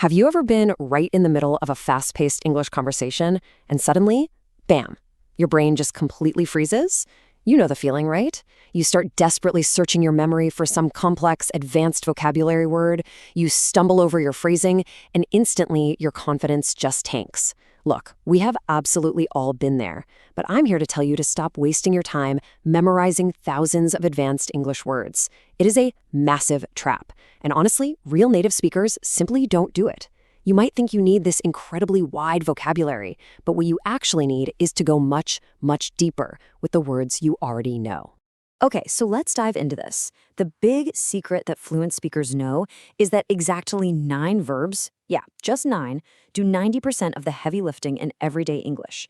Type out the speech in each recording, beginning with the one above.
Have you ever been right in the middle of a fast-paced English conversation and suddenly, bam, your brain just completely freezes? You know the feeling, right? You start desperately searching your memory for some complex, advanced vocabulary word, you stumble over your phrasing, and instantly your confidence just tanks. Look, we have absolutely all been there, but I'm here to tell you to stop wasting your time memorizing thousands of advanced English words. It is a massive trap, and honestly, real native speakers simply don't do it. You might think you need this incredibly wide vocabulary, but what you actually need is to go much, much deeper with the words you already know. Okay, so let's dive into this. The big secret that fluent speakers know is that exactly 9 verbs, yeah, just 9, do 90% of the heavy lifting in everyday English.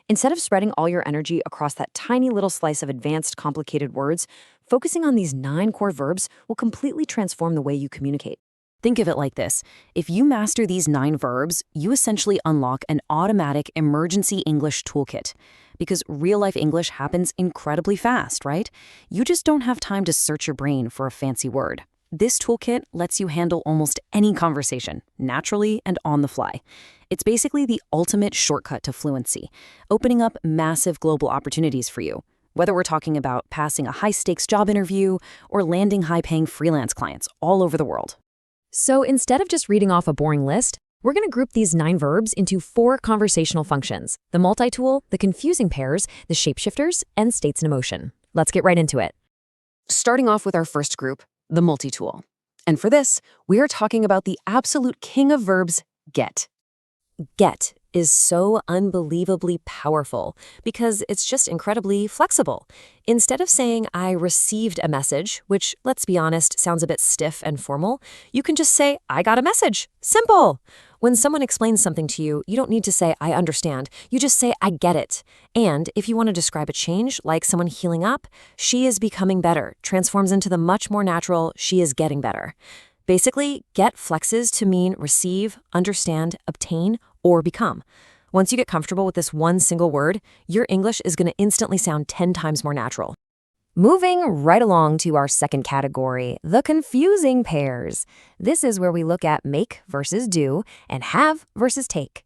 Instead of spreading all your energy across that tiny little slice of advanced, complicated words, focusing on these 9 core verbs will completely transform the way you communicate. Think of it like this. If you master these 9 verbs, you essentially unlock an automatic emergency English toolkit. Because real-life English happens incredibly fast, right? You just don't have time to search your brain for a fancy word. This toolkit lets you handle almost any conversation, naturally and on the fly. It's basically the ultimate shortcut to fluency, opening up massive global opportunities for you. Whether we're talking about passing a high-stakes job interview or landing high-paying freelance clients all over the world. So instead of just reading off a boring list, we're going to group these 9 verbs into 4 conversational functions: the multi-tool, the confusing pairs, the shapeshifters, and states in motion. Let's get right into it. Starting off with our first group, the multi-tool. And for this, we are talking about the absolute king of verbs, get. Get is so unbelievably powerful because it's just incredibly flexible. Instead of saying, I received a message, which, let's be honest, sounds a bit stiff and formal, you can just say, I got a message. Simple. When someone explains something to you, you don't need to say, I understand. You just say, I get it. And if you want to describe a change, like someone healing up, she is becoming better, transforms into the much more natural, she is getting better. Basically, get flexes to mean receive, understand, obtain, or become. Once you get comfortable with this one single word, your English is going to instantly sound 10 times more natural. Moving right along to our second category, the confusing pairs. This is where we look at make versus do and have versus take.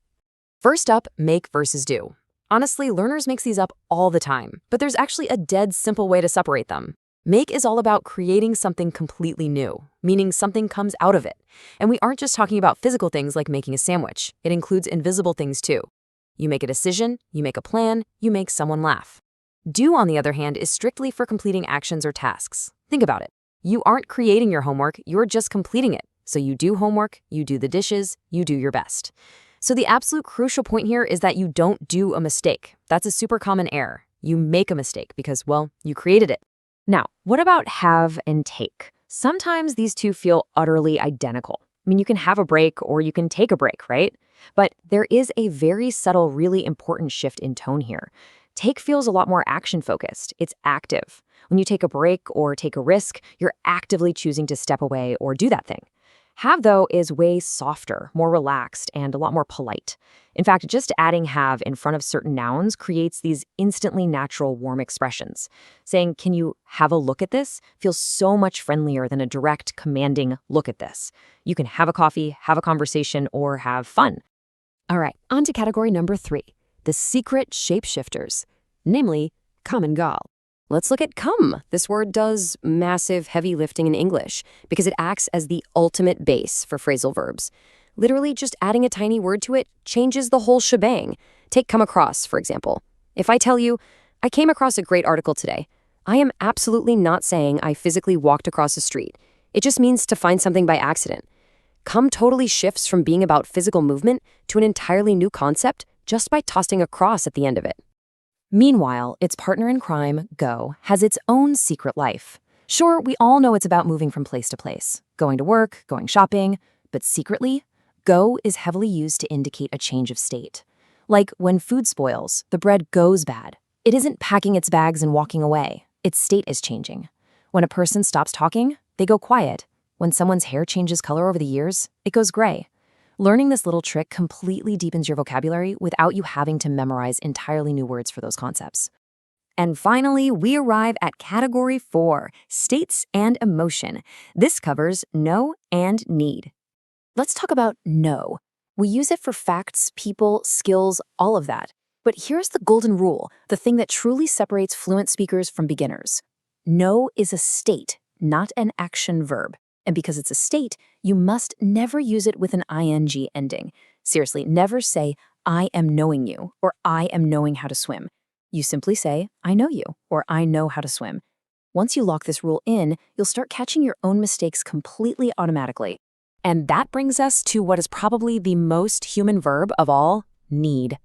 First up, make versus do. Honestly, learners mix these up all the time, but there's actually a dead simple way to separate them. Make is all about creating something completely new, meaning something comes out of it. And we aren't just talking about physical things like making a sandwich. It includes invisible things too. You make a decision, you make a plan, you make someone laugh. Do, on the other hand, is strictly for completing actions or tasks. Think about it. You aren't creating your homework, you're just completing it. So you do homework, you do the dishes, you do your best. So the absolute crucial point here is that you don't do a mistake. That's a super common error. You make a mistake because, well, you created it. Now, what about have and take? Sometimes these two feel utterly identical. I mean, you can have a break or you can take a break, right? But there is a very subtle, really important shift in tone here. Take feels a lot more action-focused. It's active. When you take a break or take a risk, you're actively choosing to step away or do that thing. Have, though, is way softer, more relaxed, and a lot more polite. In fact, just adding have in front of certain nouns creates these instantly natural, warm expressions. Saying, can you have a look at this, feels so much friendlier than a direct, commanding look at this. You can have a coffee, have a conversation, or have fun. All right, on to category number 3, the secret shapeshifters, namely come and go. Let's look at come. This word does massive heavy lifting in English because it acts as the ultimate base for phrasal verbs. Literally just adding a tiny word to it changes the whole shebang. Take come across, for example. If I tell you, I came across a great article today, I am absolutely not saying I physically walked across the street. It just means to find something by accident. Come totally shifts from being about physical movement to an entirely new concept just by tossing a cross at the end of it. Meanwhile, its partner in crime, go, has its own secret life. Sure, we all know it's about moving from place to place, going to work, going shopping, but secretly, go is heavily used to indicate a change of state. Like when food spoils, the bread goes bad. It isn't packing its bags and walking away. Its state is changing. When a person stops talking, they go quiet. When someone's hair changes color over the years, it goes gray. Learning this little trick completely deepens your vocabulary without you having to memorize entirely new words for those concepts. And finally, we arrive at category 4, states and emotion. This covers know and need. Let's talk about know. We use it for facts, people, skills, all of that. But here's the golden rule, the thing that truly separates fluent speakers from beginners. Know is a state, not an action verb. And because it's a state, you must never use it with an ing ending. Seriously, never say, I am knowing you, or I am knowing how to swim. You simply say, I know you, or I know how to swim. Once you lock this rule in, you'll start catching your own mistakes completely automatically. And that brings us to what is probably the most human verb of all, need.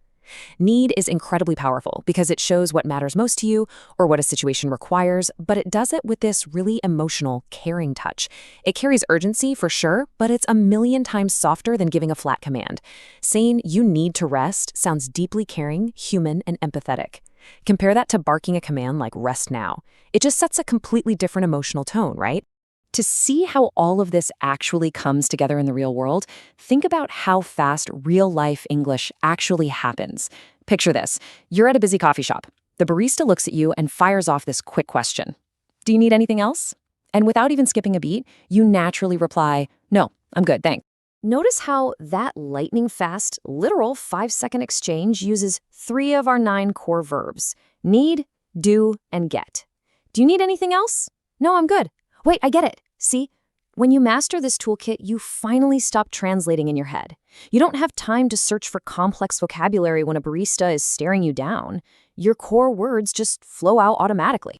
Need is incredibly powerful because it shows what matters most to you or what a situation requires, but it does it with this really emotional, caring touch. It carries urgency for sure, but it's a million times softer than giving a flat command. Saying you need to rest sounds deeply caring, human, and empathetic. Compare that to barking a command like rest now. It just sets a completely different emotional tone, right? To see how all of this actually comes together in the real world, think about how fast real-life English actually happens. Picture this. You're at a busy coffee shop. The barista looks at you and fires off this quick question. Do you need anything else? And without even skipping a beat, you naturally reply, no, I'm good, thanks. Notice how that lightning-fast, literal 5-second exchange uses 3 of our 9 core verbs: need, do, and get. Do you need anything else? No, I'm good. Wait, I get it. See? When you master this toolkit, you finally stop translating in your head. You don't have time to search for complex vocabulary when a barista is staring you down. Your core words just flow out automatically.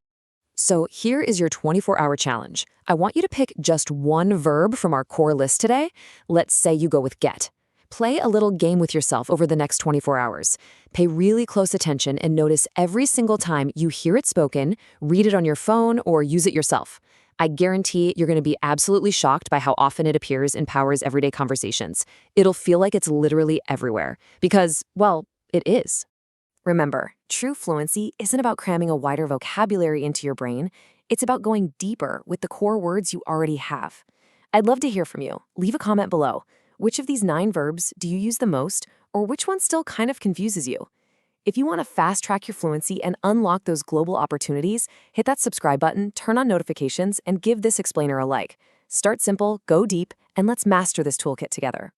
So here is your 24-hour challenge. I want you to pick just one verb from our core list today. Let's say you go with get. Play a little game with yourself over the next 24 hours. Pay really close attention and notice every single time you hear it spoken, read it on your phone, or use it yourself. I guarantee you're going to be absolutely shocked by how often it appears in Power's everyday conversations. It'll feel like it's literally everywhere because, well, it is. Remember, true fluency isn't about cramming a wider vocabulary into your brain. It's about going deeper with the core words you already have. I'd love to hear from you. Leave a comment below. Which of these 9 verbs do you use the most, or which one still kind of confuses you? If you want to fast-track your fluency and unlock those global opportunities, hit that subscribe button, turn on notifications, and give this explainer a like. Start simple, go deep, and let's master this toolkit together.